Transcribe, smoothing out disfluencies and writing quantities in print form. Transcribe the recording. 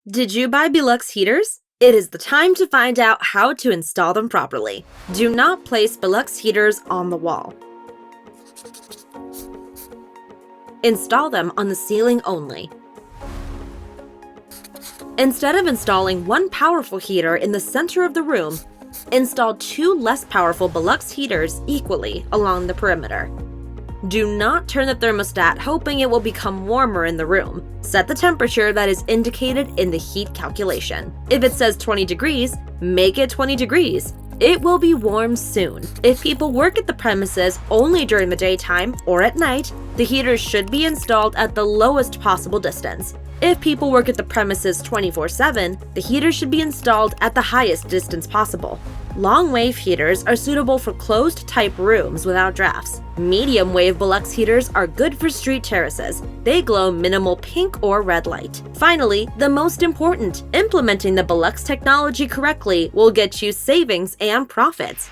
Did you buy BILUX heaters? It is the time to find out how to install them properly. Do not place BILUX heaters on the wall. Install them on the ceiling only. Instead of installing one powerful heater in the center of the room, install two less powerful BILUX heaters equally along the perimeter. Do not turn the thermostat hoping it will become warmer in the room. Set the temperature that is indicated in the heat calculation. If it says 20 degrees, make it 20 degrees. It will be warm soon. If people work at the premises only during the daytime or at night, the heaters should be installed at the lowest possible distance. If people work at the premises 24/7, the heaters should be installed at the highest distance possible. Long-wave heaters are suitable for closed-type rooms without drafts. Medium-wave BILUX heaters are good for street terraces. They glow minimal pink or red light. Finally, the most important, implementing the BILUX technology correctly will get you savings and profits.